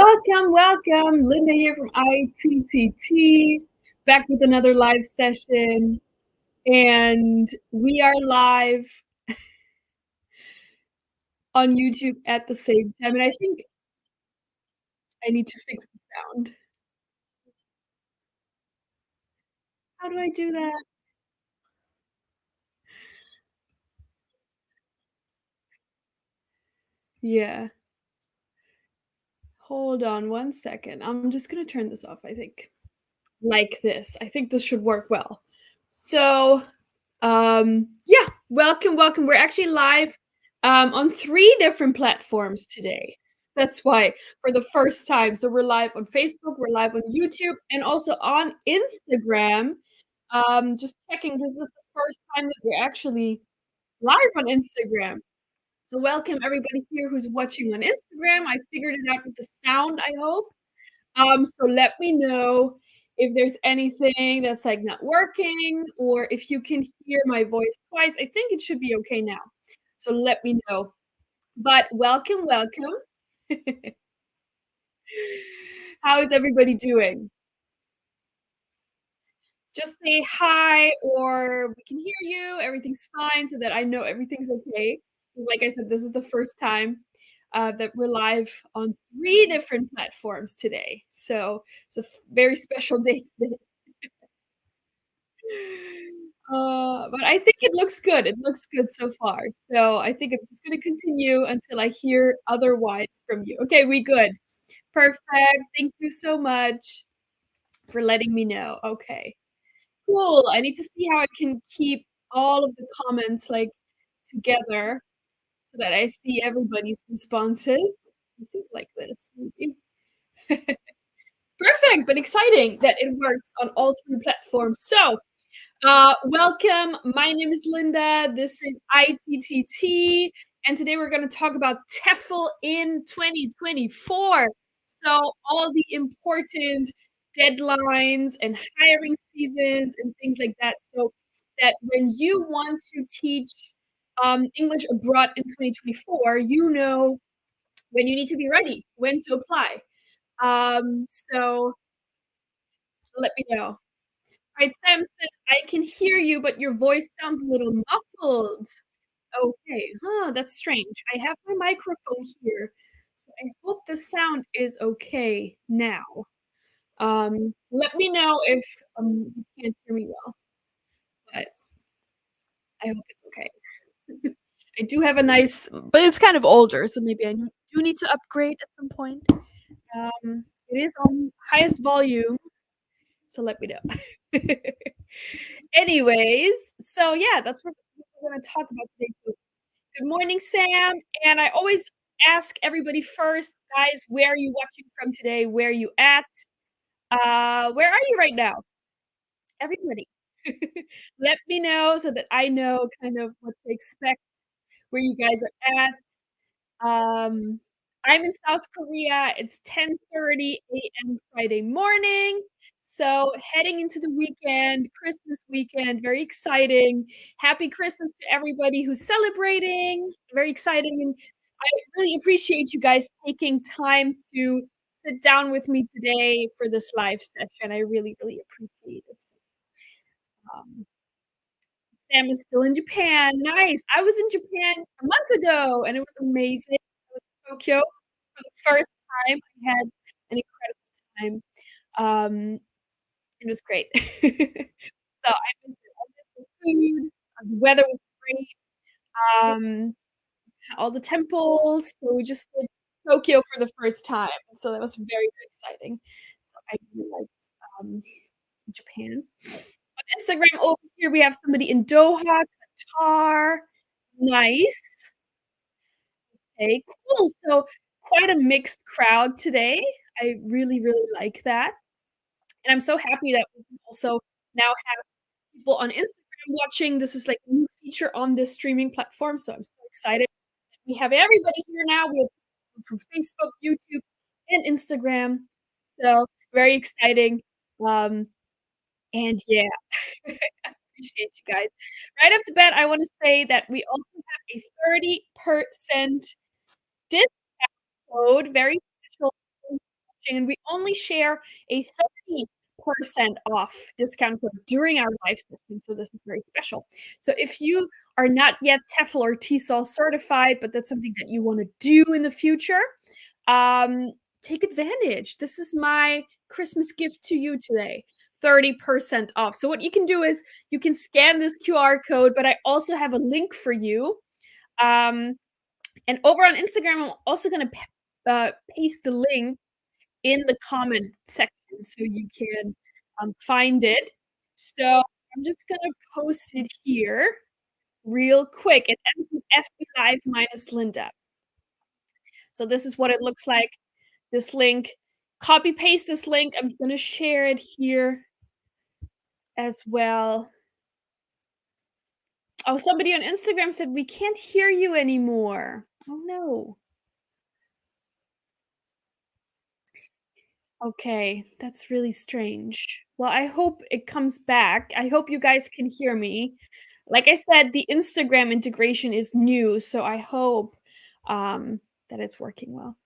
Welcome, welcome. Linda here from ITTT, back with another live session. And we are live on YouTube at the same time. And I think I need to fix the sound. How do I do that? Yeah. Hold on one second. I'm just going to turn this off, I think. Like this. I think this should work well. So, yeah, welcome, welcome. We're actually live on three different platforms today. That's why for the first time. So we're live on Facebook, we're live on YouTube, and also on Instagram. Just checking, this is the first time that we're actually live on Instagram. So welcome everybody here who's watching on Instagram. I figured it out with the sound, I hope. So let me know if there's anything that's like not working or if you can hear my voice twice. I think it should be okay now. So let me know. But welcome, welcome. How is everybody doing? Just say hi or we can hear you. Everything's fine so that I know everything's okay. Because, like I said, this is the first time that we're live on three different platforms today. So it's a very special day today. But I think it looks good. It looks good so far. So I think I'm just gonna continue until I hear otherwise from you. Okay, we good. Perfect. Thank you so much for letting me know. Okay. Cool. I need to see how I can keep all of the comments like together so that I see everybody's responses. I think like this, maybe. Perfect, but exciting that it works on all three platforms. So welcome. My name is Linda. This is ITTT, and today we're going to talk about TEFL in 2024. So, all the important deadlines and hiring seasons and things like that. So, that when you want to teach English abroad in 2024, you know when you need to be ready, when to apply. So, let me know. Right, Sam says, "I can hear you, but your voice sounds a little muffled." Okay, huh, that's strange. I have my microphone here, so I hope the sound is okay now. Let me know if, you can't hear me well, but I hope it's okay. I do have a nice but it's kind of older, so maybe I do need to upgrade at some point. It is on highest volume, so let me know. Anyways, so yeah, that's what we're gonna talk about today. So good morning, Sam. And I always ask everybody first, guys, where are you watching from today? Where are you at? Where are you right now? Everybody. Let me know so that I know kind of what to expect, where you guys are at. Um, I'm in South Korea. It's 10:30 a.m. Friday morning. So heading into the weekend, Christmas weekend, very exciting. Happy Christmas to everybody who's celebrating. Very exciting. And I really appreciate you guys taking time to sit down with me today for this live session. I really, really appreciate it. Um, Sam is still in Japan. Nice. I was in Japan a month ago and it was amazing. Tokyo for the first time. I had an incredible time. It was great. So I missed the food, the weather was great, um, all the temples, so we just did Tokyo for the first time, so that was very, very exciting. So I really liked, um, Japan. On Instagram over here, we have somebody in Doha, Qatar. Nice. Okay, cool. So quite a mixed crowd today. I really, really like that. And I'm so happy that we can also now have people on Instagram watching. This is like a new feature on this streaming platform. So I'm so excited. We have everybody here now. We have people from Facebook, YouTube, and Instagram. So very exciting. Um, and yeah, appreciate you guys. Right off the bat, I want to say that we also have a 30% discount code, very special. watching, and we only share a 30% off discount code during our live session, so this is very special. So if you are not yet TEFL or TESOL certified, but that's something that you wanna do in the future, um, take advantage. This is my Christmas gift to you today, 30% off. So what you can do is you can scan this QR code, but I also have a link for you. Um, and over on Instagram, I'm also gonna paste the link in the comment section so you can, find it. So I'm just gonna post it here real quick. It ends with FB Live minus Linda. So this is what it looks like. This link, copy paste this link. I'm gonna share it here as well. Oh, somebody on Instagram said we can't hear you anymore. Oh no. Okay, that's really strange. Well, I hope it comes back. I hope you guys can hear me. Like I said, the Instagram integration is new, so I hope that it's working well.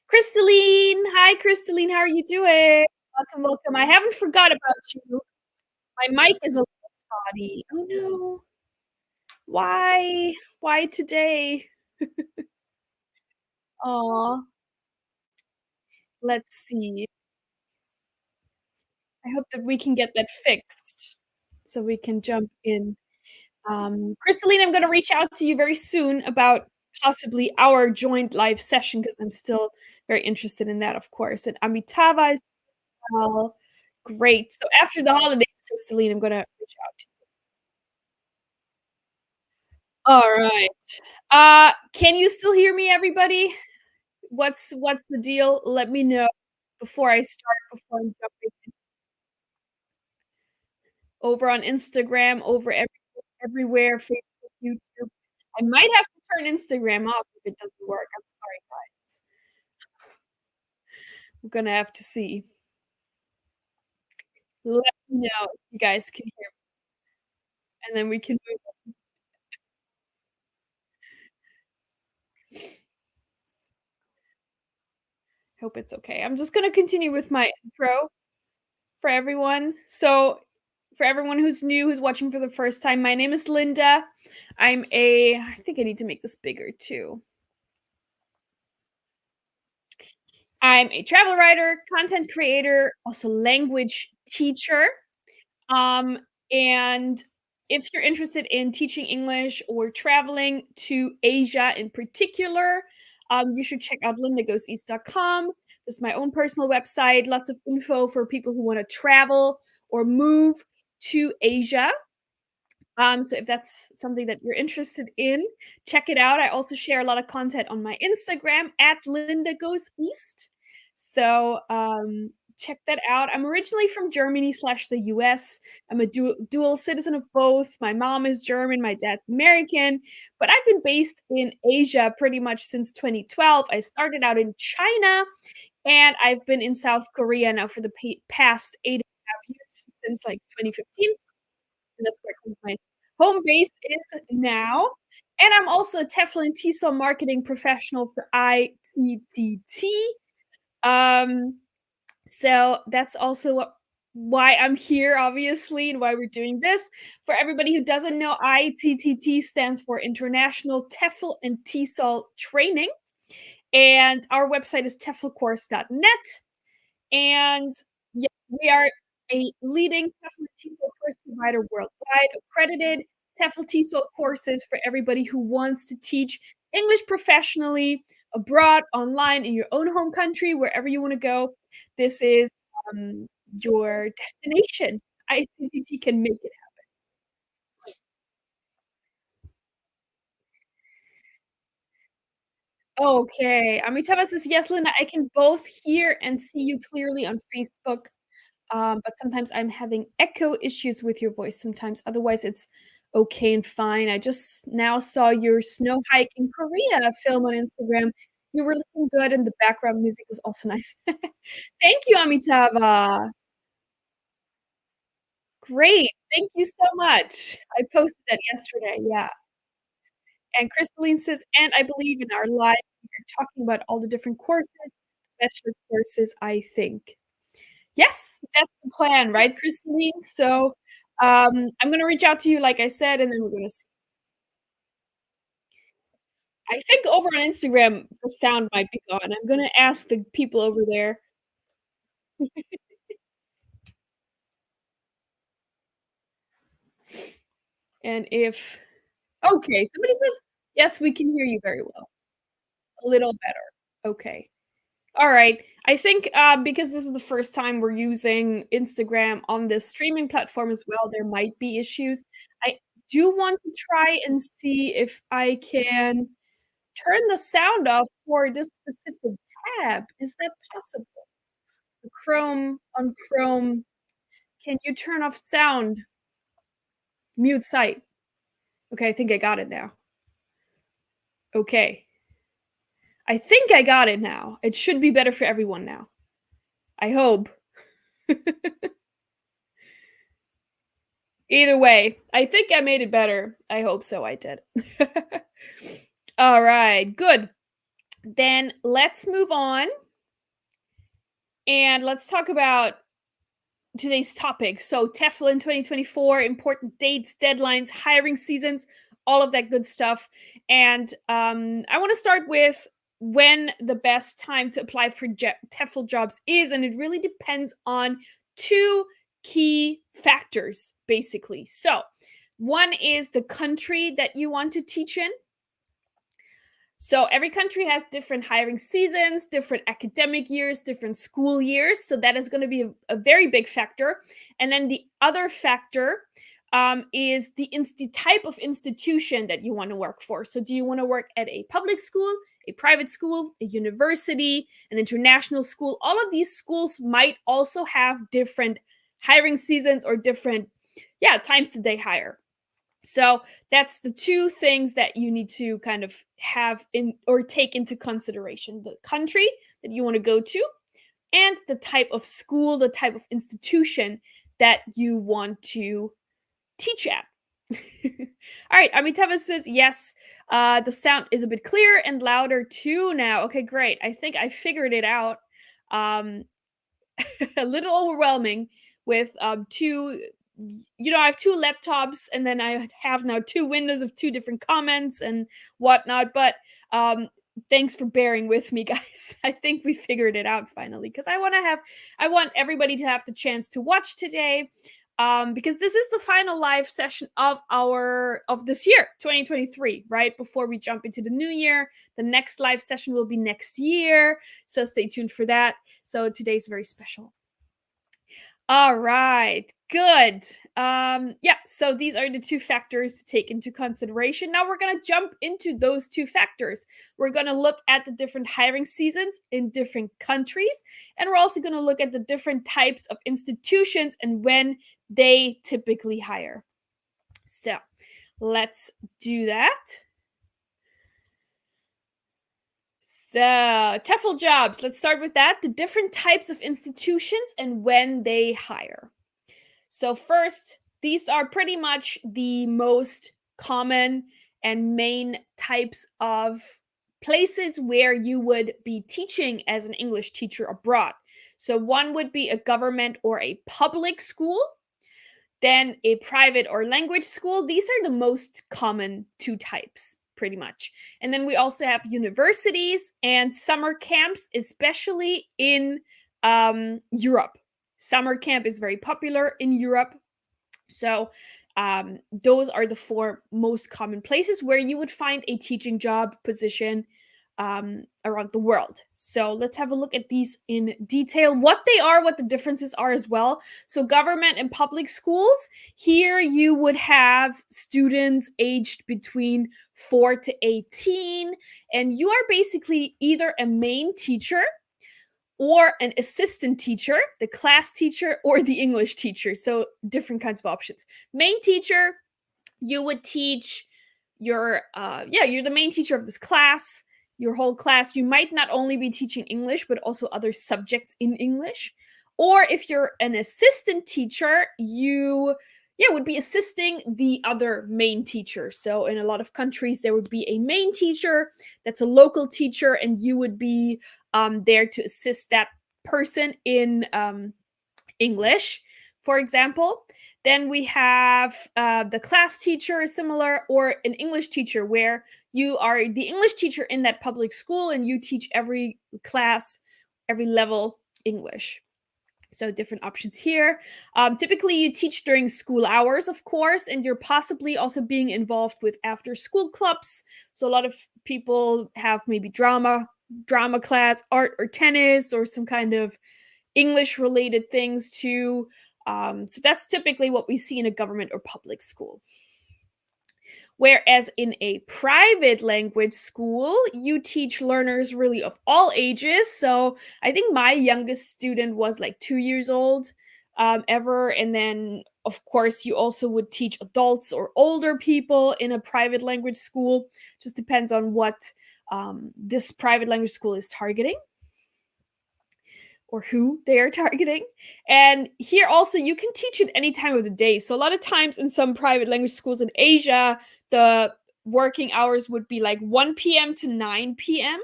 Crystalline, hi Crystalline, how are you doing? Welcome, welcome. I haven't forgot about you. My mic is a little spotty. Oh no. Why? Why today? Aw, let's see. I hope that we can get that fixed so we can jump in. Crystalline, I'm gonna reach out to you very soon about possibly our joint live session because I'm still very interested in that, of course. And Amitava as well. Great. So after the holidays, Crystalline, I'm gonna reach out to you. All right. Can you still hear me, everybody? What's the deal? Let me know before I start, before I'm jumping in. Over on Instagram, over everywhere, Facebook, YouTube. I might have to turn Instagram off if it doesn't work. I'm sorry, guys. We're gonna have to see. Let me know if you guys can hear me, and then we can move on. Hope it's okay. I'm just gonna continue with my intro for everyone. So, for everyone who's new, who's watching for the first time, my name is Linda. I think I need to make this bigger too. I'm a travel writer, content creator, also language teacher. Um, and if you're interested in teaching English or traveling to Asia in particular, you should check out lindagoeseast.com. This is my own personal website, lots of info for people who want to travel or move to Asia. So if that's something that you're interested in, check it out. I also share a lot of content on my Instagram at Linda Goes East. So check that out. I'm originally from Germany slash the US. I'm a dual citizen of both. My mom is German, my dad's American, but I've been based in Asia pretty much since 2012. I started out in China and I've been in South Korea now for the past 8.5 years since like 2015, and that's where my home base is now. And I'm also a TEFL and TESOL marketing professional for ITTT. Um, so that's also why I'm here, obviously, and why we're doing this. For everybody who doesn't know, ITTT stands for International TEFL and TESOL Training, and our website is teflcourse.net. And yeah, we are a leading TEFL TESOL course provider worldwide, accredited TEFL TESOL courses for everybody who wants to teach English professionally, abroad, online, in your own home country, wherever you want to go. This is your destination. ITTT can make it happen. Okay. Amitabha says, yes, Linda, I can both hear and see you clearly on Facebook. But sometimes I'm having echo issues with your voice sometimes. Otherwise, it's okay and fine. I just now saw your snow hike in Korea film on Instagram. You were looking good, and the background music was also nice. Thank you, Amitabha. Great. Thank you so much. I posted that yesterday. Yeah. And Crystalline says, "And I believe in our life, we are talking about all the different courses, bachelor courses, I think." Yes, that's the plan, right, Crystalline? So, I'm gonna reach out to you, like I said, and then we're gonna see. I think over on Instagram, the sound might be gone. I'm gonna ask the people over there. And if okay, somebody says, "Yes, we can hear you very well." A little better. Okay. Alright. I think, because this is the first time we're using Instagram on this streaming platform as well, there might be issues. I do want to try and see if I can turn the sound off for this specific tab. Is that possible? Chrome, can you turn off sound? Mute site. Okay, I think I got it now. Okay. I think I got it now. It should be better for everyone now. I hope. Either way, I think I made it better. I hope so, I did. Alright, good. Then let's move on, and let's talk about today's topic. So TEFL in 2024, important dates, deadlines, hiring seasons, all of that good stuff. And I want to start with when the best time to apply for TEFL jobs is, and it really depends on two key factors, basically. So one is the country that you want to teach in. So every country has different hiring seasons, different academic years, different school years. So that is going to be a very big factor. And then the other factor is the type of institution that you want to work for. So do you want to work at a public school, a private school, a university, an international school? All of these schools might also have different hiring seasons or different, yeah, times that they hire. So that's the two things that you need to kind of have in or take into consideration: the country that you want to go to and the type of school, the type of institution that you want to teach at. All right, Amitava says yes. The sound is a bit clearer and louder too now. Okay, great. I think I figured it out. Um, a little overwhelming with two, I have two laptops, and then I have now two windows of two different comments and whatnot. But thanks for bearing with me, guys. I think we figured it out finally, because I want everybody to have the chance to watch today, because this is the final live session of this year, 2023, right before we jump into the new year. The next live session will be next year, so stay tuned for that. So today's very special. All right, good. Yeah, so these are the two factors to take into consideration. Now we're going to jump into those two factors. We're going to look at the different hiring seasons in different countries, and we're also going to look at the different types of institutions and when they typically hire. So let's do that. So, TEFL jobs, let's start with that. The different types of institutions and when they hire. So, first, these are pretty much the most common and main types of places where you would be teaching as an English teacher abroad. So, one would be a government or a public school, then a private or language school. These are the most common two types, pretty much. And then we also have universities and summer camps, especially in Europe. Summer camp is very popular in Europe. So those are the four most common places where you would find a teaching job position around the world. So let's have a look at these in detail, what they are, what the differences are as well. So government and public schools, here you would have students aged between 4 to 18, and you are basically either a main teacher or an assistant teacher, the class teacher, or the English teacher. So different kinds of options. Main teacher, you would teach you're the main teacher of this class, your whole class. You might not only be teaching English, but also other subjects in English. Or if you're an assistant teacher, yeah, would be assisting the other main teacher. So in a lot of countries, there would be a main teacher that's a local teacher, and you would be there to assist that person in English, for example. Then we have the class teacher, similar, or an English teacher, where you are the English teacher in that public school and you teach every class, every level English. So different options here. Typically, you teach during school hours, of course, and you're possibly also being involved with after school clubs. So a lot of people have maybe drama class, art or tennis, or some kind of English related things too. So that's typically what we see in a government or public school. Whereas in a private language school, you teach learners really of all ages. So I think my youngest student was like 2 years old ever. And then, of course, you also would teach adults or older people in a private language school. Just depends on what this private language school is targeting or who they are targeting. And here also, you can teach at any time of the day. So a lot of times in some private language schools in Asia, the working hours would be like 1 p.m. to 9 p.m.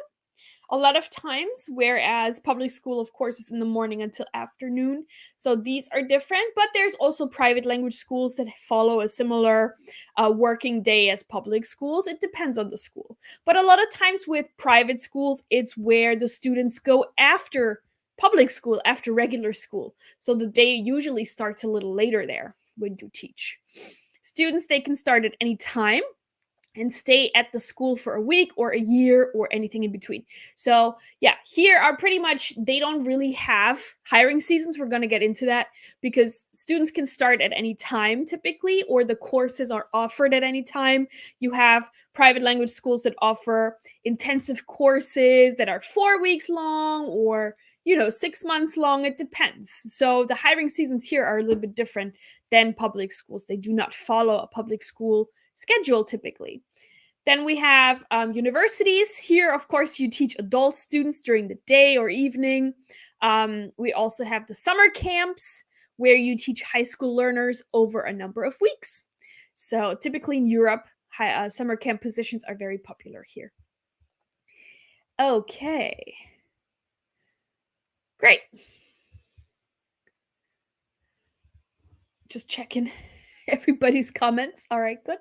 a lot of times, whereas public school, of course, is in the morning until afternoon. So these are different, but there's also private language schools that follow a similar working day as public schools. It depends on the school. But a lot of times with private schools, it's where the students go after public school, after regular school. So the day usually starts a little later there when you teach. Students, they can start at any time and stay at the school for a week or a year or anything in between. So, yeah, here are pretty much, they don't really have hiring seasons. We're going to get into that because students can start at any time typically, or the courses are offered at any time. You have private language schools that offer intensive courses that are 4 weeks long or 6 months long. It depends. So the hiring seasons here are a little bit different than public schools. They do not follow a public school schedule typically. Then we have universities. Here, of course, you teach adult students during the day or evening. We also have the summer camps where you teach high school learners over a number of weeks. So typically in Europe, summer camp positions are very popular here. Okay. Great. Just checking everybody's comments. All right, good.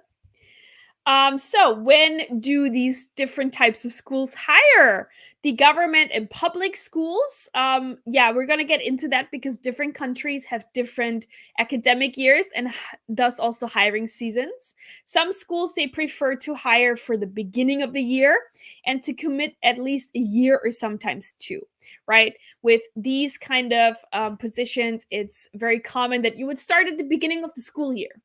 So when do these different types of schools hire? The government and public schools? Yeah, we're gonna get into that because different countries have different academic years and thus also hiring seasons. Some schools, they prefer to hire for the beginning of the year and to commit at least a year or sometimes two, right? With these kind of positions, it's very common that you would start at the beginning of the school year.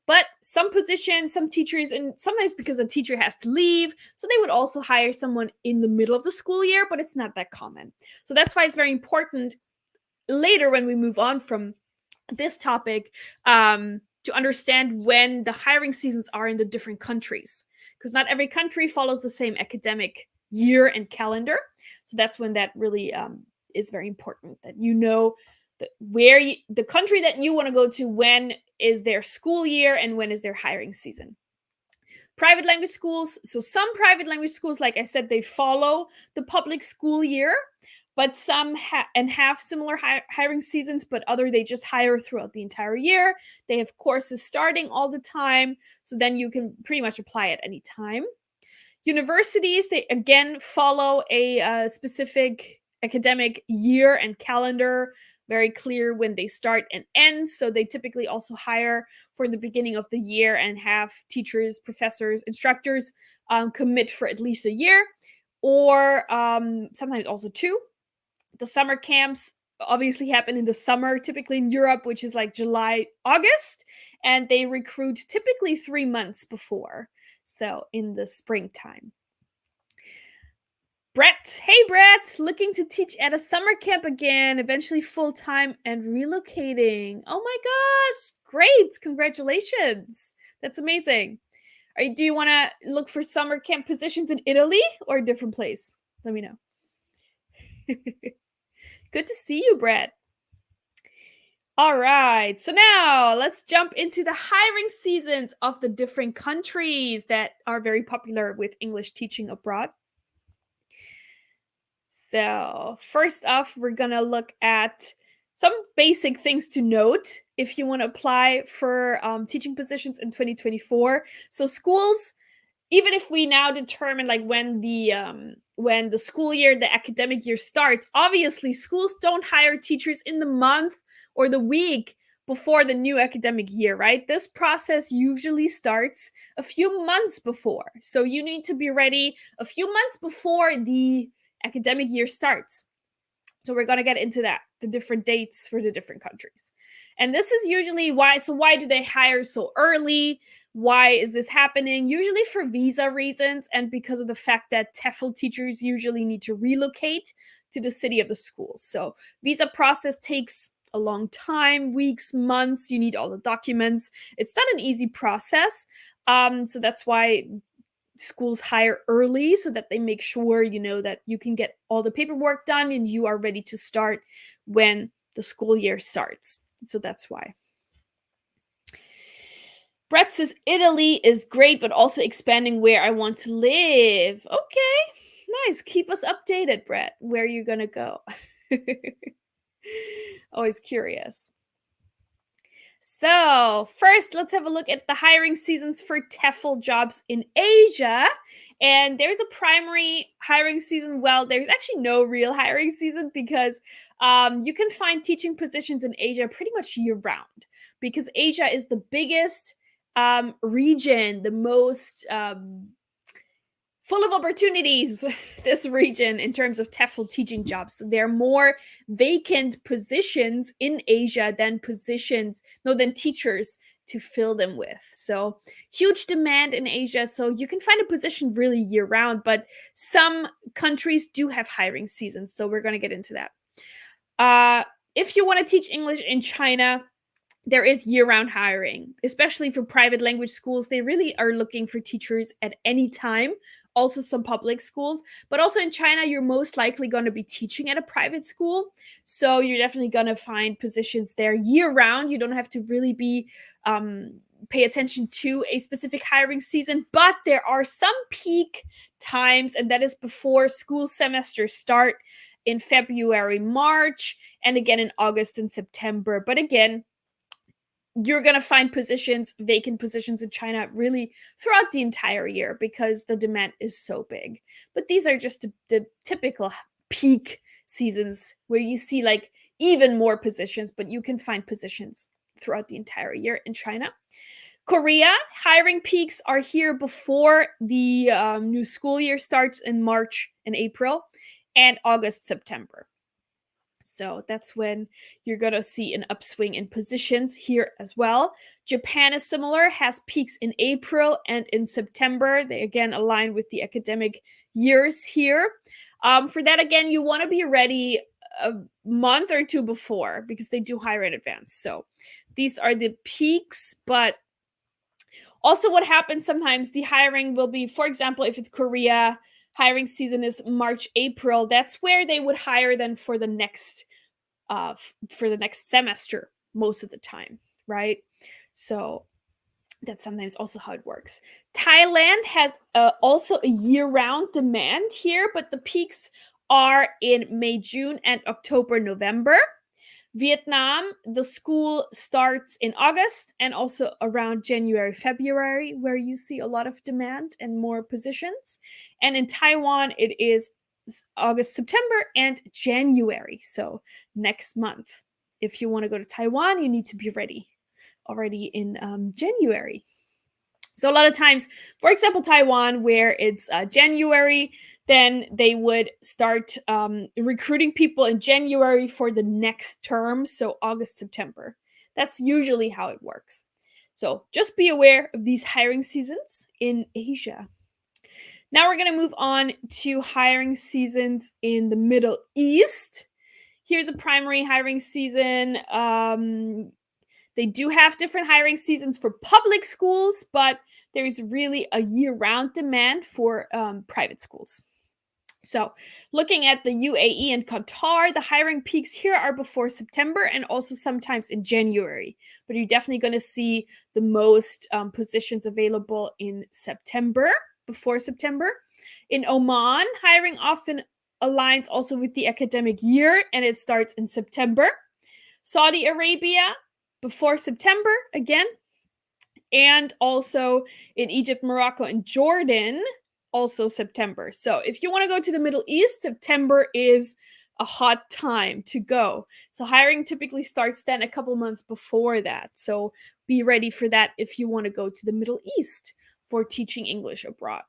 But some positions, some teachers, and sometimes because a teacher has to leave, so they would also hire someone in the middle of the school year, but it's not that common. So that's why it's very important later when we move on from this topic to understand when the hiring seasons are in the different countries. Because not every country follows the same academic year and calendar. So that's when that really is very important that you know the country that you want to go to, when is their school year and when is their hiring season. Private language schools, so some private language schools, like I said, they follow the public school year, but some have similar hiring seasons, but other they just hire throughout the entire year. They have courses starting all the time, so then you can pretty much apply at any time. Universities, they again follow a specific academic year and calendar, very clear when they start and end. So they typically also hire for the beginning of the year and have teachers, professors, instructors commit for at least a year, or sometimes also two. The summer camps obviously happen in the summer, typically in Europe, which is like July, August, and they recruit typically 3 months before. So in the springtime. Brett, hey Brett, looking to teach at a summer camp again, eventually full time and relocating. Oh my gosh, great! Congratulations. That's amazing. Do you want to look for summer camp positions in Italy or a different place? Let me know. Good to see you, Brett. All right. So now let's jump into the hiring seasons of the different countries that are very popular with English teaching abroad. So, first off, we're going to look at some basic things to note if you want to apply for teaching positions in 2024. So, schools, even if we now determine like when the school year, the academic year starts, obviously schools don't hire teachers in the month or the week before the new academic year, right? This process usually starts a few months before. So you need to be ready a few months before the academic year starts. So we're going to get into that, the different dates for the different countries. And this is usually why. So why do they hire so early? Why is this happening? Usually for visa reasons and because of the fact that TEFL teachers usually need to relocate to the city of the school. So visa process takes a long time, weeks, months. You need all the documents. It's not an easy process. So that's why schools hire early so that they make sure that you can get all the paperwork done and you are ready to start when the school year starts. So that's why. Brett says Italy is great, but also expanding where I want to live. Okay, nice. Keep us updated, Brett. Where are you gonna go? Always curious. So, first, let's have a look at the hiring seasons for TEFL jobs in Asia. And there's a primary hiring season. Well, there's actually no real hiring season because you can find teaching positions in Asia pretty much year round because Asia is the biggest region, the most full of opportunities, this region, in terms of TEFL teaching jobs. So there are more vacant positions in Asia than teachers to fill them with. So huge demand in Asia. So you can find a position really year round, but some countries do have hiring seasons. So we're going to get into that. If you want to teach English in China, there is year-round hiring, especially for private language schools. They really are looking for teachers at any time. Also some public schools, but also in China, you're most likely going to be teaching at a private school. So you're definitely going to find positions there year-round. You don't have to really be pay attention to a specific hiring season, but there are some peak times, and that is before school semesters start in February, March, and again in August and September. But again, you're going to find vacant positions in China really throughout the entire year because the demand is so big. But these are just the typical peak seasons where you see like even more positions, but you can find positions throughout the entire year in China. Korea, hiring peaks are here before the new school year starts in March and April, and August, September. So that's when you're going to see an upswing in positions here as well. Japan is similar, has peaks in April and in September. They again align with the academic years here. For that, again, you want to be ready a month or two before because they do hire in advance. So these are the peaks, but also what happens sometimes, the hiring will be, for example, if it's Korea, hiring season is March, April. That's where they would hire then for the next semester most of the time, right? So that's sometimes also how it works. Thailand has also a year-round demand here, but the peaks are in May, June, and October, November. Vietnam, the school starts in August and also around January, February, where you see a lot of demand and more positions. And in Taiwan, it is August, September, and January. So next month. If you want to go to Taiwan, you need to be ready already in January. So a lot of times, for example, Taiwan, where it's January, then they would start recruiting people in January for the next term. So August, September. That's usually how it works. So just be aware of these hiring seasons in Asia. Now we're going to move on to hiring seasons in the Middle East. Here's a primary hiring season. They do have different hiring seasons for public schools, but there's really a year-round demand for private schools. So, looking at the UAE and Qatar, the hiring peaks here are before September and also sometimes in January. But you're definitely going to see the most positions available in September, before September. In Oman, hiring often aligns also with the academic year and it starts in September. Saudi Arabia, before September again, and also in Egypt, Morocco, and Jordan, also September. So if you want to go to the Middle East, September is a hot time to go. So hiring typically starts then a couple months before that. So be ready for that if you want to go to the Middle East for teaching English abroad.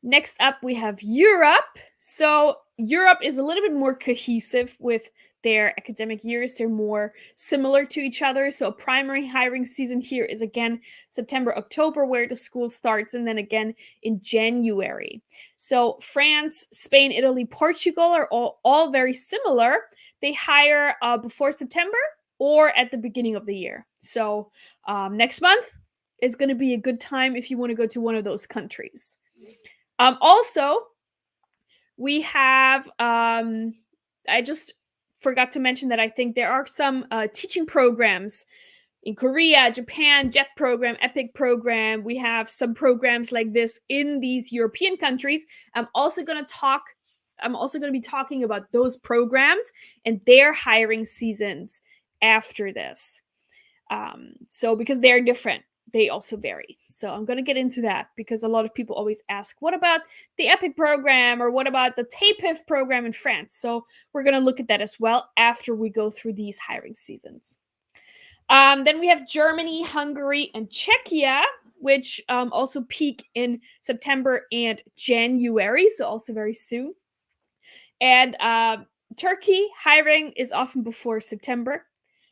Next up, we have Europe. So Europe is a little bit more cohesive with their academic years. They're more similar to each other. So primary hiring season here is again September, October, where the school starts, and then again in January. So France, Spain, Italy, Portugal are all very similar. They hire before September or at the beginning of the year. So next month is going to be a good time if you want to go to one of those countries. Also, we have, I just forgot to mention that I think there are some teaching programs in Korea, Japan, JET program, EPIC program. We have some programs like this in these European countries. I'm also going to be talking about those programs and their hiring seasons after this. So because they're different, they also vary. So I'm going to get into that because a lot of people always ask, what about the EPIC program or what about the TEFL program in France? So we're going to look at that as well after we go through these hiring seasons. Then we have Germany, Hungary, and Czechia, which also peak in September and January, so also very soon. And Turkey hiring is often before September.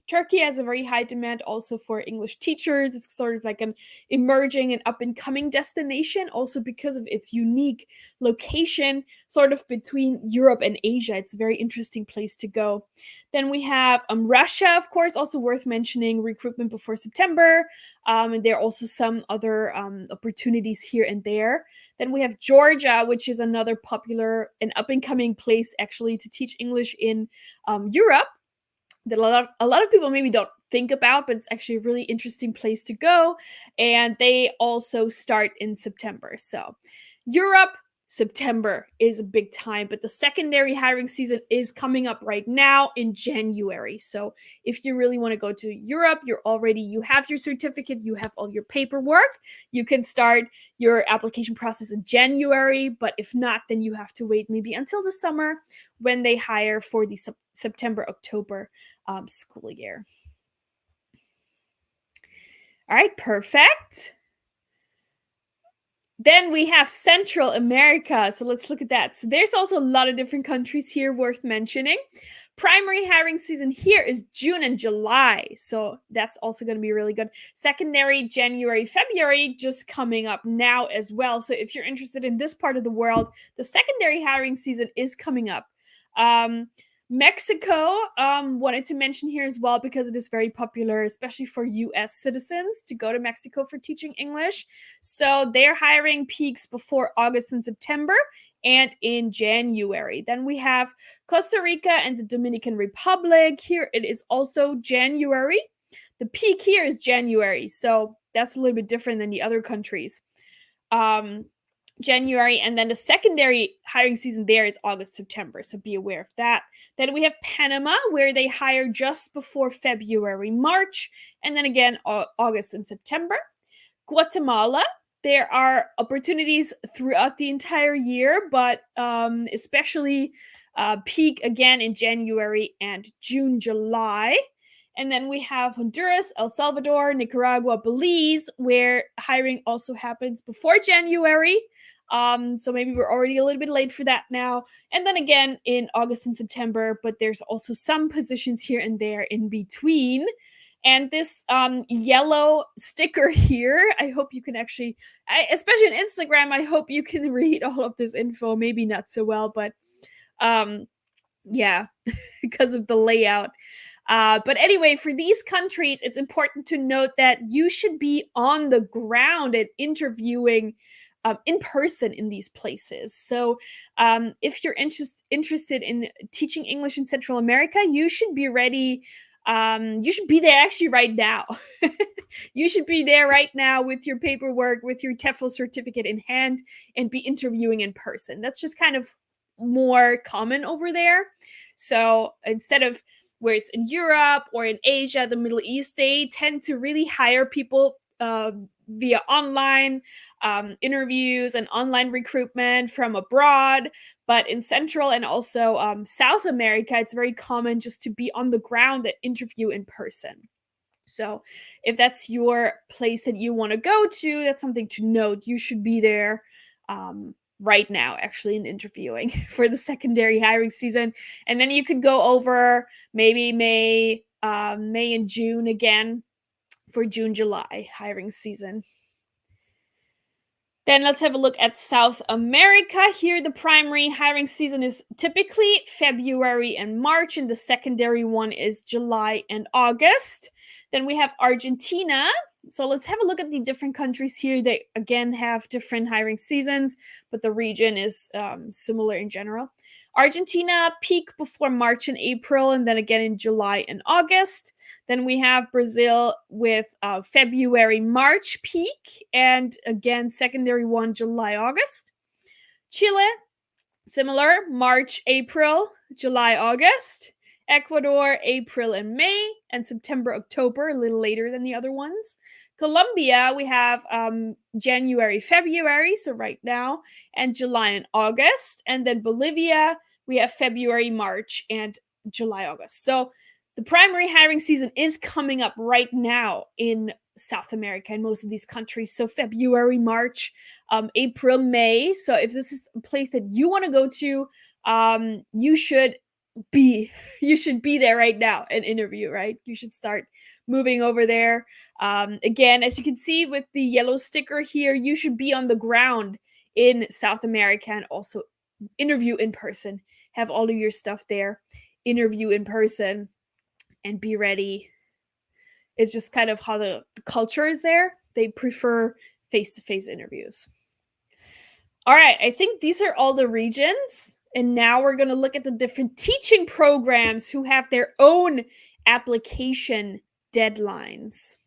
Turkey has a very high demand also for English teachers. It's sort of like an emerging and up and coming destination, also because of its unique location, sort of between Europe and Asia. It's a very interesting place to go. Then we have Russia, of course, also worth mentioning, recruitment before September. And there are also some other opportunities here and there. Then we have Georgia, which is another popular and up and coming place actually to teach English in Europe that a lot of people maybe don't think about, but it's actually a really interesting place to go. And they also start in September. So Europe, September is a big time, but the secondary hiring season is coming up right now in January. So if you really want to go to Europe, you have your certificate, you have all your paperwork, you can start your application process in January. But if not, then you have to wait maybe until the summer when they hire for the September, October school year. All right, perfect. Then we have Central America. So let's look at that. So there's also a lot of different countries here worth mentioning. Primary hiring season here is June and July. So that's also going to be really good. Secondary, January, February, just coming up now as well. So if you're interested in this part of the world, the secondary hiring season is coming up. Mexico, wanted to mention here as well because it is very popular, especially for US citizens to go to Mexico for teaching English. So their hiring peaks before August and September and in January. Then we have Costa Rica and the Dominican Republic. Here it is also January. The peak here is January, so that's a little bit different than the other countries. January, and then the secondary hiring season there is August, September. So be aware of that. Then we have Panama, where they hire just before February, March, and then again August and September. Guatemala, there are opportunities throughout the entire year, but especially peak again in January and June, July. And then we have Honduras, El Salvador, Nicaragua, Belize, where hiring also happens before January. So maybe we're already a little bit late for that now. And then again in August and September, but there's also some positions here and there in between. And this yellow sticker here, I hope you can actually, especially on Instagram, I hope you can read all of this info. Maybe not so well, but yeah, because of the layout. But anyway, for these countries, it's important to note that you should be on the ground and interviewing in person in these places. So if you're interested in teaching English in Central America, you should be ready. You should be there actually right now. You should be there right now with your paperwork, with your TEFL certificate in hand, and be interviewing in person. That's just kind of more common over there. So instead of where it's in Europe or in Asia, the Middle East, they tend to really hire people via online interviews and online recruitment from abroad. But in Central and also South America, it's very common just to be on the ground and interview in person. So if that's your place that you want to go to, that's something to note. You should be there right now, actually, in interviewing for the secondary hiring season. And then you could go over maybe May and June again for June, July hiring season. Then let's have a look at South America. Here, the primary hiring season is typically February and March, and the secondary one is July and August. Then we have Argentina. So let's have a look at the different countries here. They, again, have different hiring seasons, but the region is similar in general. Argentina peak before March and April, and then again in July and August. Then we have Brazil with February, March peak, and again, secondary one, July, August. Chile, similar, March, April, July, August. Ecuador, April and May, and September, October, a little later than the other ones. Colombia, we have January, February, so right now, and July and August. And then Bolivia, we have February, March, and July, August. So the primary hiring season is coming up right now in South America in most of these countries. So February, March, April, May. So if this is a place that you want to go to, you should be there right now and interview, right? You should start moving over there. Again, as you can see with the yellow sticker here, you should be on the ground in South America and also interview in person. Have all of your stuff there, interview in person, and be ready. It's just kind of how the culture is there. They prefer face-to-face interviews. All right, I think these are all the regions. And now we're going to look at the different teaching programs who have their own application deadlines.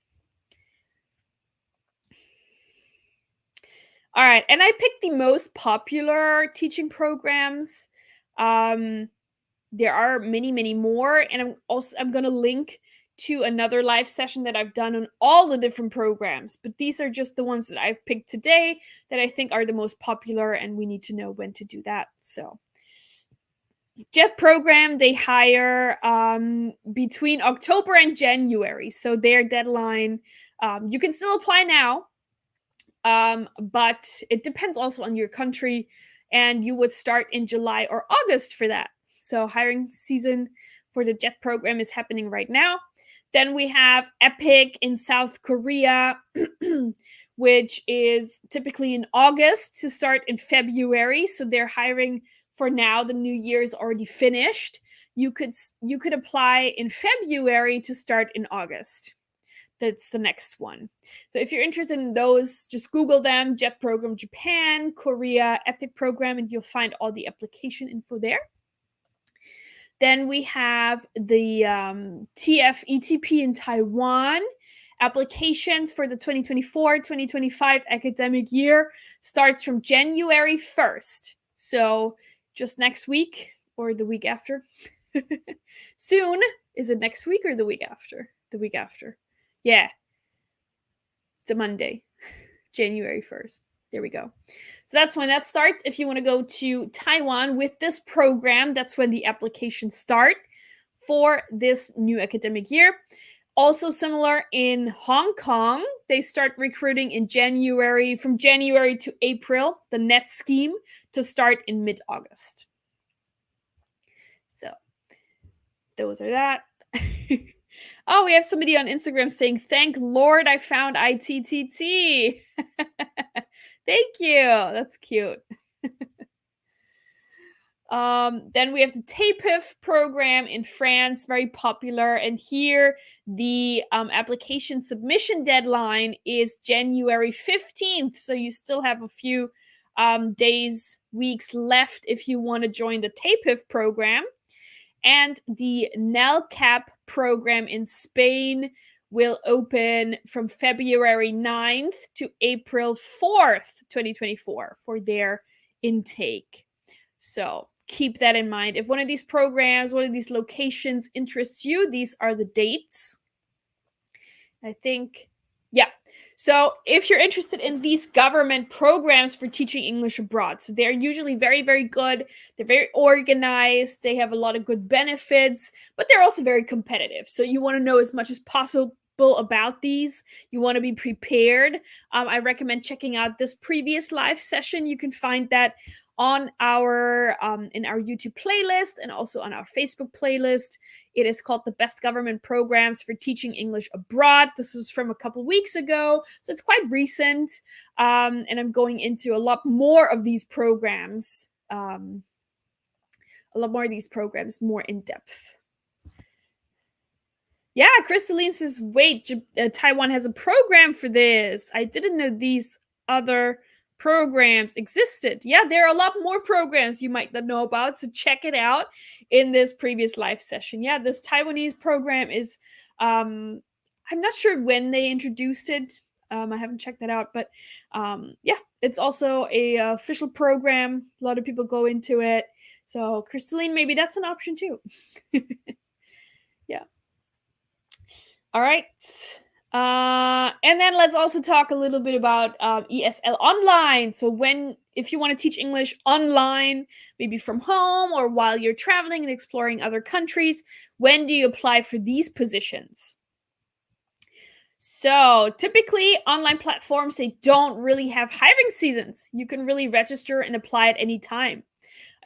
All right, and I picked the most popular teaching programs. There are many, many more, and I'm going to link to another live session that I've done on all the different programs, but these are just the ones that I've picked today that I think are the most popular, and we need to know when to do that. So JET program, they hire between October and January, so their deadline, you can still apply now, but it depends also on your country, and you would start in July or August for that. So hiring season for the JET program is happening right now. Then we have EPIC in South Korea, which is typically in August to start in February. So they're hiring for now. The new year is already finished. You could apply in February to start in August. That's the next one. So if you're interested in those, just Google them, JET program Japan, Korea, EPIC program, and you'll find all the application info there. Then we have the TEFL in Taiwan. Applications for the 2024-2025 academic year starts from January 1st. So just next week or the week after. Soon. Is it next week or the week after? The week after. Yeah. It's a Monday, January 1st. There we go. So that's when that starts. If you want to go to Taiwan with this program, that's when the applications start for this new academic year. Also similar in Hong Kong, they start recruiting in January, from January to April, the NET scheme to start in mid-August. So those are that. Oh, we have somebody on Instagram saying, "Thank Lord I found ITTT." Thank you. That's cute. Then we have the TEFL program in France, very popular. And here the application submission deadline is January 15th. So you still have a few days, weeks left if you want to join the TEFL program. And the NELCAP program in Spain will open from February 9th to April 4th, 2024 for their intake. So keep that in mind. If one of these programs, one of these locations interests you, these are the dates. I think, yeah. So if you're interested in these government programs for teaching English abroad, so they're usually very, very good. They're very organized. They have a lot of good benefits, but they're also very competitive. So you want to know as much as possible about these. You want to be prepared. I recommend checking out this previous live session. You can find that on our in our YouTube playlist and also on our Facebook playlist. It is called The Best Government Programs for Teaching English Abroad. This was from a couple weeks ago, so it's quite recent. And I'm going into a lot more of these programs, more in depth. Yeah, Crystalline says, wait, Taiwan has a program for this. I didn't know these other programs existed. Yeah, there are a lot more programs you might not know about, so check it out in this previous live session. Yeah, this Taiwanese program is, I'm not sure when they introduced it. I haven't checked that out, but yeah, it's also a official program. A lot of people go into it. So Crystalline, maybe that's an option too. Yeah. All right. And then let's also talk a little bit about ESL Online. So if you want to teach English online, maybe from home or while you're traveling and exploring other countries, when do you apply for these positions? So typically online platforms, they don't really have hiring seasons. You can really register and apply at any time.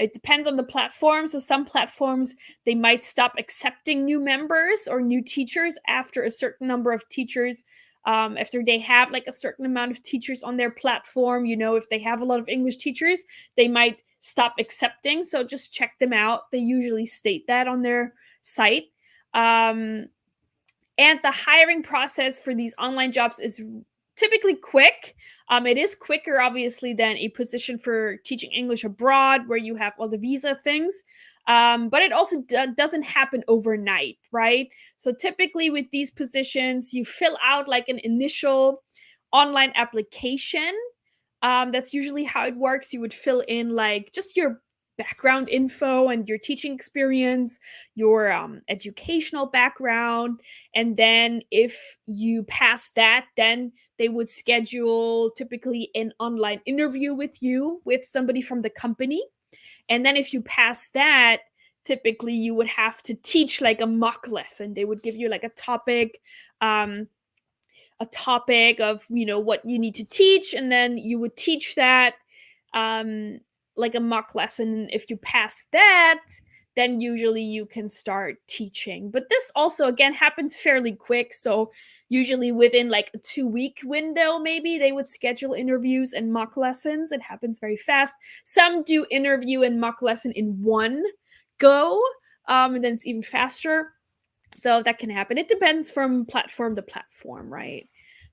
It depends on the platform. So some platforms, they might stop accepting new members or new teachers after a certain number of teachers, after they have like a certain amount of teachers on their platform. You know, if they have a lot of English teachers, they might stop accepting. So just check them out. They usually state that on their site. And the hiring process for these online jobs is typically quick. It is quicker, obviously, than a position for teaching English abroad where you have all the visa things. But it also doesn't happen overnight, right? So typically with these positions, you fill out like an initial online application. That's usually how it works. You would fill in like just your background info and your teaching experience, your educational background. And then if you pass that, then they would schedule typically an online interview with you, with somebody from the company. And then if you pass that, typically you would have to teach like a mock lesson. They would give you like a topic of, you know, what you need to teach, and then you would teach that like a mock lesson. If you pass that, then usually you can start teaching. But this also again happens fairly quick, so usually within like a 2-week window, maybe they would schedule interviews and mock lessons. It happens very fast. Some do interview and mock lesson in one go, and then it's even faster. So that can happen. It depends from platform to platform, right?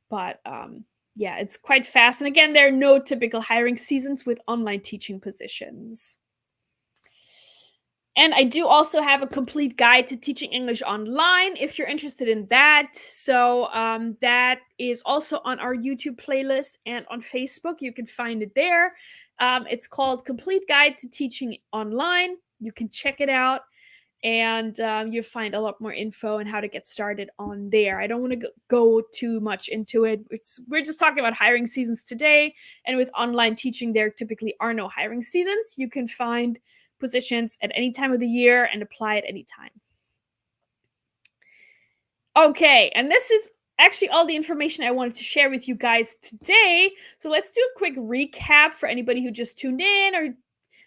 But yeah, it's quite fast. And again, there are no typical hiring seasons with online teaching positions. And I do also have a complete guide to teaching English online if you're interested in that. So that is also on our YouTube playlist and on Facebook. You can find it there. It's called Complete Guide to Teaching Online. You can check it out, and you'll find a lot more info on how to get started on there. I don't want to go too much into it. We're just talking about hiring seasons today, and with online teaching, there typically are no hiring seasons. You can find positions at any time of the year and apply at any time. Okay, and this is actually all the information I wanted to share with you guys today. So let's do a quick recap for anybody who just tuned in or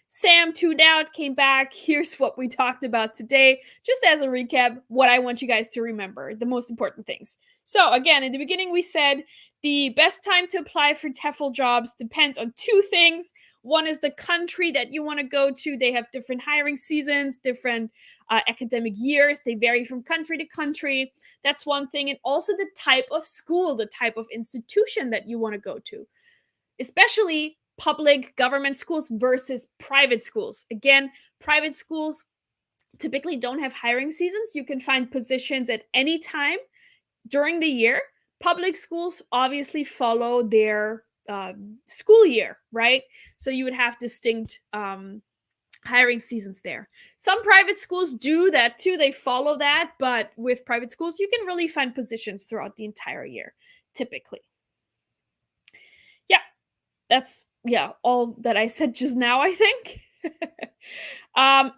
Sam tuned out, came back. Here's what we talked about today. Just as a recap, what I want you guys to remember, the most important things. So again, in the beginning, we said the best time to apply for TEFL jobs depends on two things. One is the country that you want to go to. They have different hiring seasons, different academic years. They vary from country to country. That's one thing. And also the type of school, the type of institution that you want to go to, especially public government schools versus private schools. Again, private schools typically don't have hiring seasons. You can find positions at any time during the year. Public schools obviously follow their school year, right? So you would have distinct hiring seasons there. Some private schools do that too. They follow that, but with private schools, you can really find positions throughout the entire year, typically. Yeah, that's all that I said just now, I think.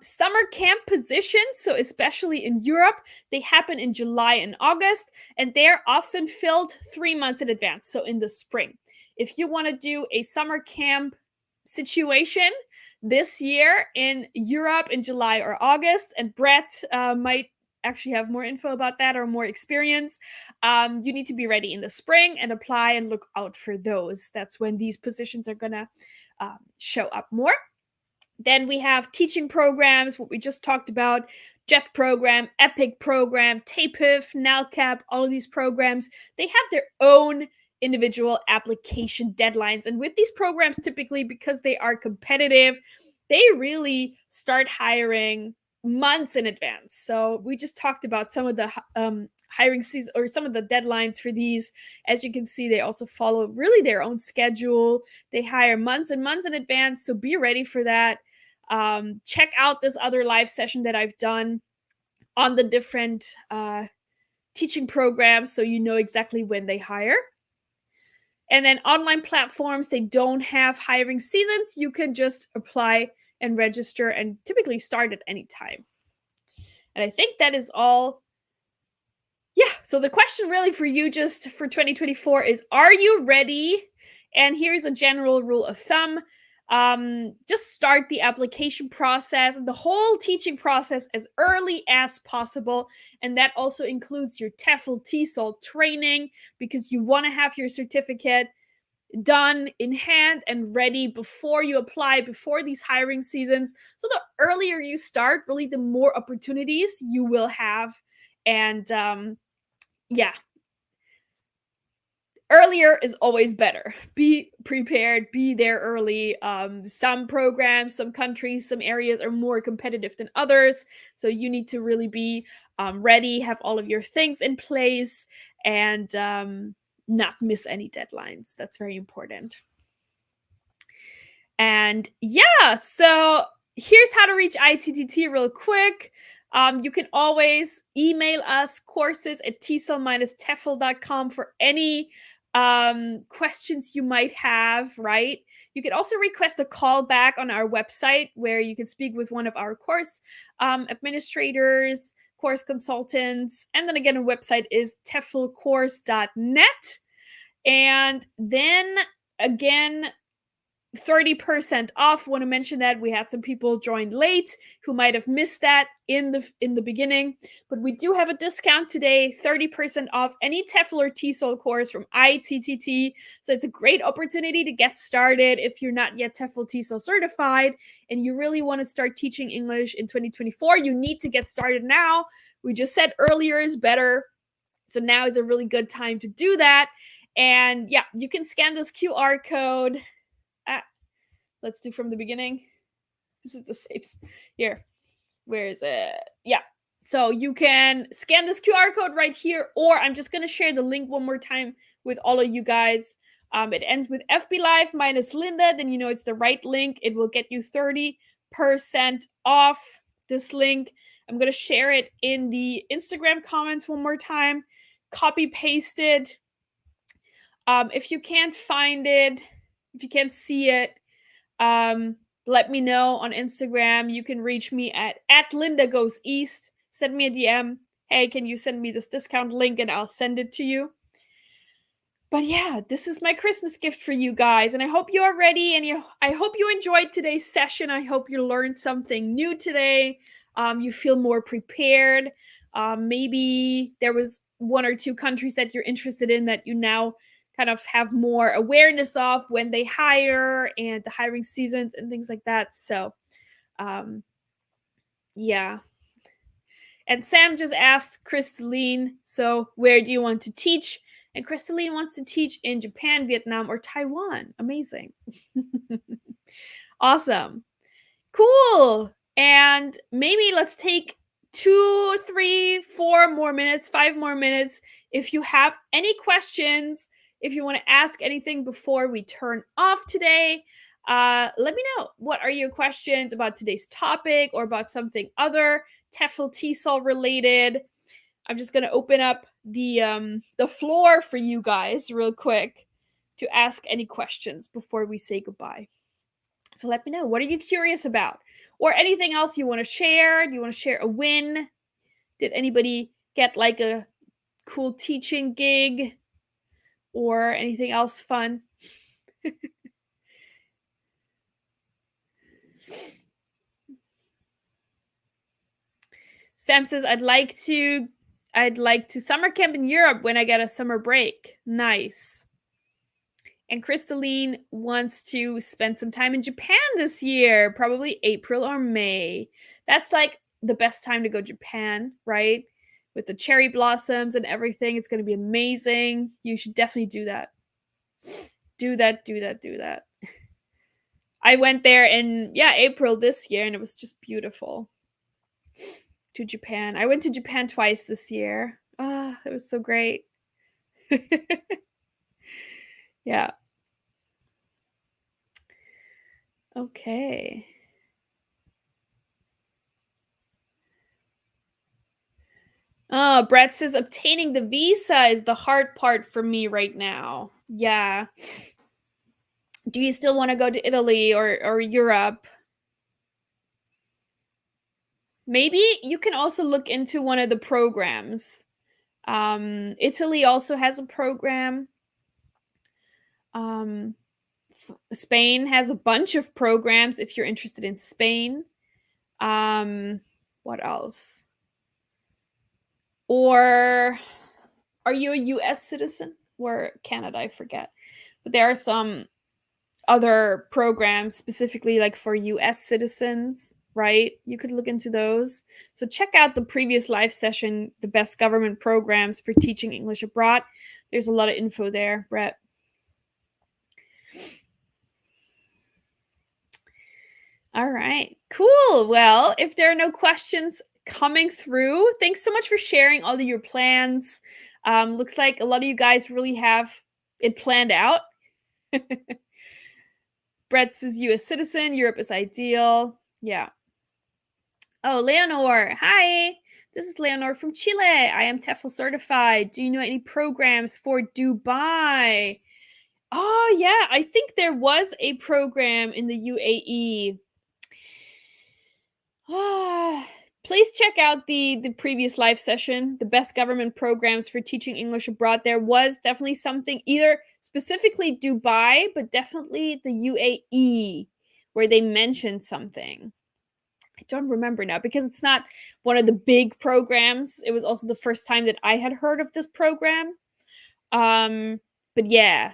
Summer camp positions, so especially in Europe, they happen in July and August, and they're often filled 3 months in advance, so in the spring. If you want to do a summer camp situation this year in Europe in July or August, and Brett might actually have more info about that or more experience, you need to be ready in the spring and apply and look out for those. That's when these positions are gonna show up more. Then we have teaching programs, what we just talked about, JET program, EPIC program, TEFL, NALCAP, all of these programs, they have their own individual application deadlines. And with these programs, typically because they are competitive, they really start hiring months in advance. So we just talked about some of the hiring season or some of the deadlines for these. As you can see, they also follow really their own schedule. They hire months and months in advance. So be ready for that. Check out this other live session that I've done on the different teaching programs so you know exactly when they hire. And then online platforms, they don't have hiring seasons. You can just apply and register and typically start at any time. And I think that is all. Yeah, so the question really for you just for 2024 is, are you ready? And here's a general rule of thumb. Just start the application process and the whole teaching process as early as possible. And that also includes your TEFL, TESOL training, because you want to have your certificate done in hand and ready before you apply, before these hiring seasons. So the earlier you start, really the more opportunities you will have. And yeah, earlier is always better. Be prepared, be there early. Some programs, some countries, some areas are more competitive than others. So you need to really be ready, have all of your things in place, and not miss any deadlines. That's very important. And yeah, so here's how to reach ITTT real quick. You can always email us courses@tsel-tefl.com for any questions you might have, right? You can also request a call back on our website where you can speak with one of our course administrators, course consultants. And then again, the website is teflcourse.net. And then again, 30% off. Want to mention that we had some people join late who might have missed that in the beginning, but we do have a discount today, 30% off any TEFL or TESOL course from ITTT. So it's a great opportunity to get started if you're not yet TEFL TESOL certified and you really want to start teaching English in 2024. You need to get started now. We just said earlier is better. So now is a really good time to do that. And yeah, you can scan this QR code. Let's do from the beginning. This is the same here. Where is it? Yeah. So you can scan this QR code right here, or I'm just going to share the link one more time with all of you guys. It ends with FB Live minus Linda. Then you know it's the right link. It will get you 30% off this link. I'm going to share it in the Instagram comments one more time. Copy paste it. If you can't find it, if you can't see it, let me know on Instagram. You can reach me at @LindaGoesEast. Send me a DM. Hey, can you send me this discount link and I'll send it to you. But yeah, this is my Christmas gift for you guys. And I hope you are ready. And I hope you enjoyed today's session. I hope you learned something new today. You feel more prepared. Maybe there was one or two countries that you're interested in that you now kind of have more awareness of when they hire and the hiring seasons and things like that. So, um, yeah. And Sam just asked Crystalline, so where do you want to teach? And Crystalline wants to teach in Japan, Vietnam, or Taiwan. Amazing. Awesome. Cool. And maybe let's take 2, 3, 4 more minutes, 5 more minutes. If you have any questions, if you want to ask anything before we turn off today, let me know. What are your questions about today's topic or about something other TEFL TESOL related? I'm just gonna open up the floor for you guys real quick to ask any questions before we say goodbye. So let me know. What are you curious about? Or anything else you want to share? Do you want to share a win? Did anybody get like a cool teaching gig or anything else fun? Sam says I'd like to summer camp in Europe when I get a summer break. Nice. And Crystalline wants to spend some time in Japan this year, probably April or May. That's like the best time to go to Japan, right? With the cherry blossoms and everything. It's going to be amazing. You should definitely do that. Do that. I went there in, April this year, and it was just beautiful. To Japan. I went to Japan twice this year. Ah, it was so great. Yeah. Okay. Brett says obtaining the visa is the hard part for me right now. Yeah. Do you still want to go to Italy or Europe? Maybe you can also look into one of the programs. Italy also has a program. Spain has a bunch of programs if you're interested in Spain. What else? Or are you a US citizen or Canada? I forget. But there are some other programs specifically like for US citizens, right? You could look into those. So check out the previous live session, the best government programs for teaching English abroad. There's a lot of info there, Brett. All right, cool. Well, if there are no questions coming through, thanks so much for sharing all of your plans. Looks like a lot of you guys really have it planned out. Brett says US citizen, Europe is ideal. Yeah. Oh, Leonor. Hi. This is Leonor from Chile. I am TEFL certified. Do you know any programs for Dubai? Oh, yeah. I think there was a program in the UAE. Please check out the previous live session, the best government programs for teaching English abroad. There was definitely something, either specifically Dubai, but definitely the UAE, where they mentioned something. I don't remember now because it's not one of the big programs. It was also the first time that I had heard of this program. But yeah,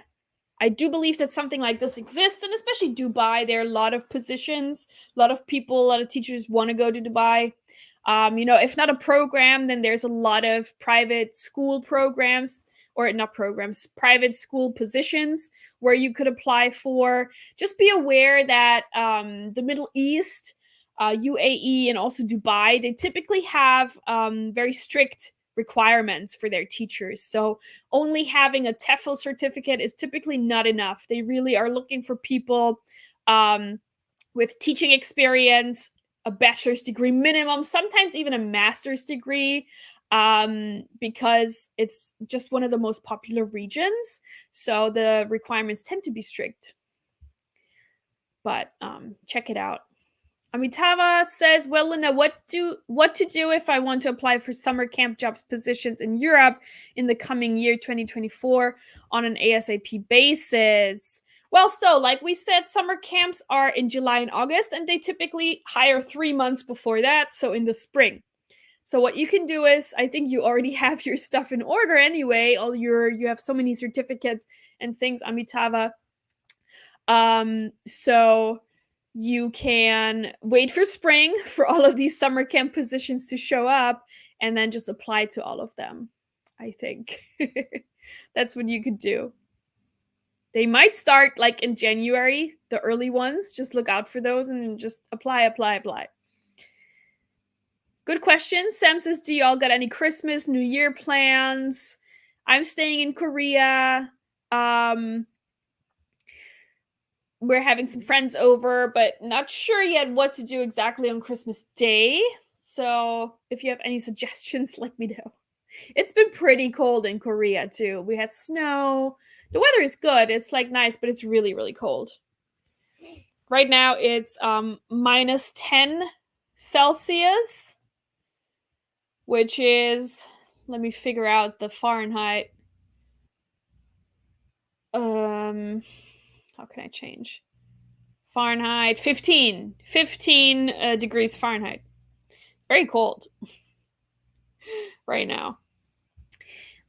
I do believe that something like this exists, and especially Dubai, there are a lot of positions, a lot of people, a lot of teachers want to go to Dubai. If not a program, then there's a lot of private school programs, or not programs, private school positions where you could apply for. Just be aware that the Middle East, UAE, and also Dubai, they typically have very strict requirements for their teachers. So only having a TEFL certificate is typically not enough. They really are looking for people with teaching experience, a bachelor's degree minimum, sometimes even a master's degree, because it's just one of the most popular regions. So the requirements tend to be strict. But check it out. Amitava says, well, Linda, what to do if I want to apply for summer camp jobs positions in Europe in the coming year, 2024, on an ASAP basis? Well, so like we said, summer camps are in July and August, and they typically hire 3 months before that, so in the spring. So what you can do is, I think you already have your stuff in order anyway. You have so many certificates and things, Amitava. So you can wait for spring for all of these summer camp positions to show up and then just apply to all of them. I think that's what you could do. They might start like in January, the early ones. Just look out for those and just apply. Good question. Sam says, do y'all got any Christmas, New Year plans? I'm staying in Korea. We're having some friends over, but not sure yet what to do exactly on Christmas Day. So if you have any suggestions, let me know. It's been pretty cold in Korea too. We had snow. The weather is good. It's like nice, but it's really, really cold. Right now it's minus 10 Celsius, which is, let me figure out the Fahrenheit. How can I change? Fahrenheit, 15 degrees Fahrenheit. Very cold right now.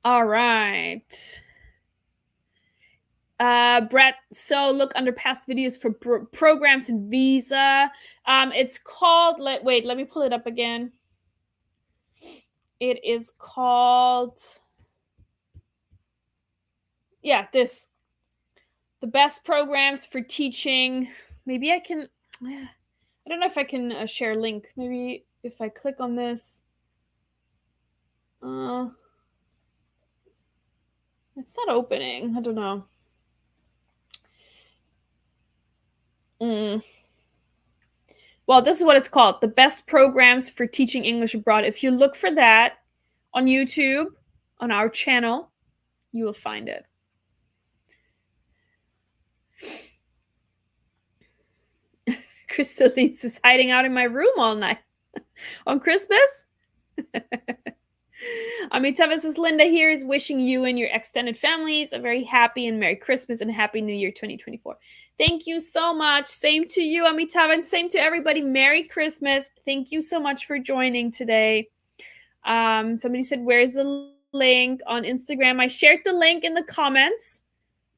All right. Brett, so look under past videos for programs and visa. It's called, wait, let me pull it up again. It is called, yeah, this. The best programs for teaching. Maybe I can, I don't know if I can share a link. Maybe if I click on this. It's not opening. I don't know. Well, this is what it's called. The best programs for teaching English abroad. If you look for that on YouTube, on our channel, you will find it. Crystalline is hiding out in my room all night on Christmas. Amitava says, Linda here is wishing you and your extended families a very happy and Merry Christmas and Happy New Year 2024. Thank you so much. Same to you, Amitava, and same to everybody. Merry Christmas. Thank you so much for joining today. Somebody said, where's the link on Instagram? I shared the link in the comments.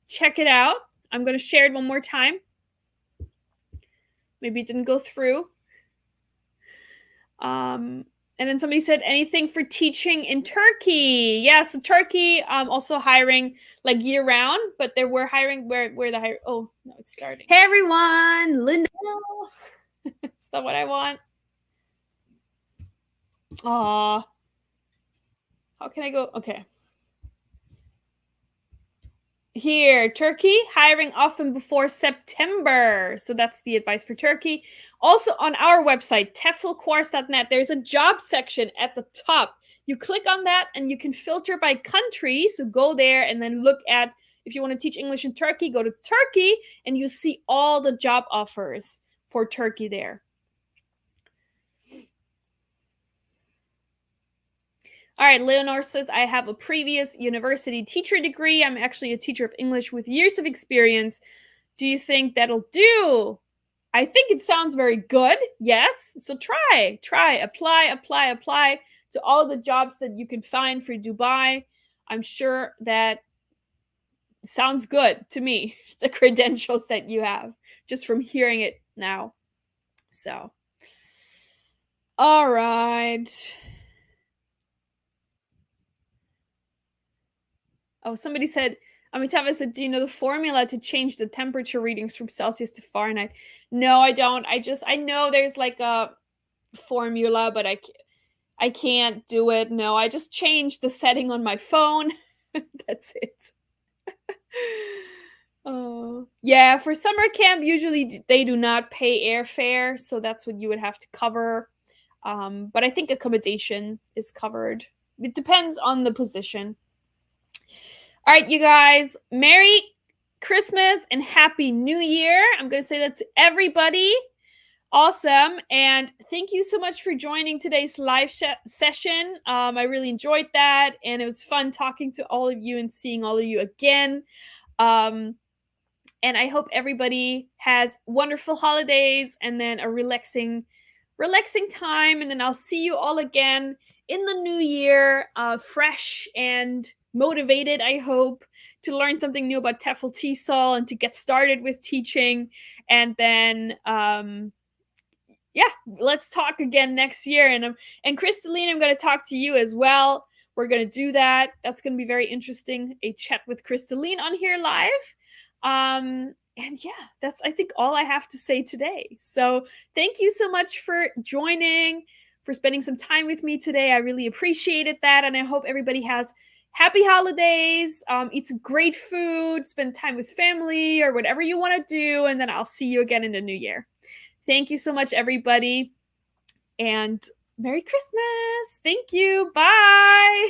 Check it out. I'm going to share it one more time. Maybe it didn't go through. And then somebody said, anything for teaching in Turkey? Yeah, so Turkey also hiring like year round, but they were hiring where the hire. Oh, no, it's starting. Hey everyone, Linda. Is that what I want? Aw. How can I go? Okay. Here, Turkey, hiring often before September. So that's the advice for Turkey. Also on our website, TEFLcourse.net, there's a job section at the top. You click on that and you can filter by country. So go there and then look at, if you want to teach English in Turkey, go to Turkey and you see all the job offers for Turkey there. All right, Leonor says, I have a previous university teacher degree. I'm actually a teacher of English with years of experience. Do you think that'll do? I think it sounds very good. Yes. So try, apply to all the jobs that you can find for Dubai. I'm sure that sounds good to me, the credentials that you have, just from hearing it now. So, all right. Oh, somebody said, Amitava said, do you know the formula to change the temperature readings from Celsius to Fahrenheit? No, I don't. I know there's like a formula, but I can't do it. No, I just changed the setting on my phone. That's it. Oh, yeah, for summer camp, usually they do not pay airfare, so that's what you would have to cover. But I think accommodation is covered. It depends on the position. All right, you guys, Merry Christmas and Happy New Year. I'm going to say that to everybody. Awesome. And thank you so much for joining today's live session. I really enjoyed that. And it was fun talking to all of you and seeing all of you again. And I hope everybody has wonderful holidays and then a relaxing relaxing time, and then I'll see you all again in the new year, fresh and motivated, I hope, to learn something new about TEFL TESOL and to get started with teaching. And then yeah, let's talk again next year. And Kristaline, I'm going to talk to you as well. We're going to do that. That's going to be very interesting. A chat with Kristaline on here live. And yeah, that's, I think, all I have to say today. So thank you so much for joining, for spending some time with me today. I really appreciated that. And I hope everybody has happy holidays, eat some great food, spend time with family or whatever you want to do. And then I'll see you again in the new year. Thank you so much, everybody. And Merry Christmas. Thank you. Bye.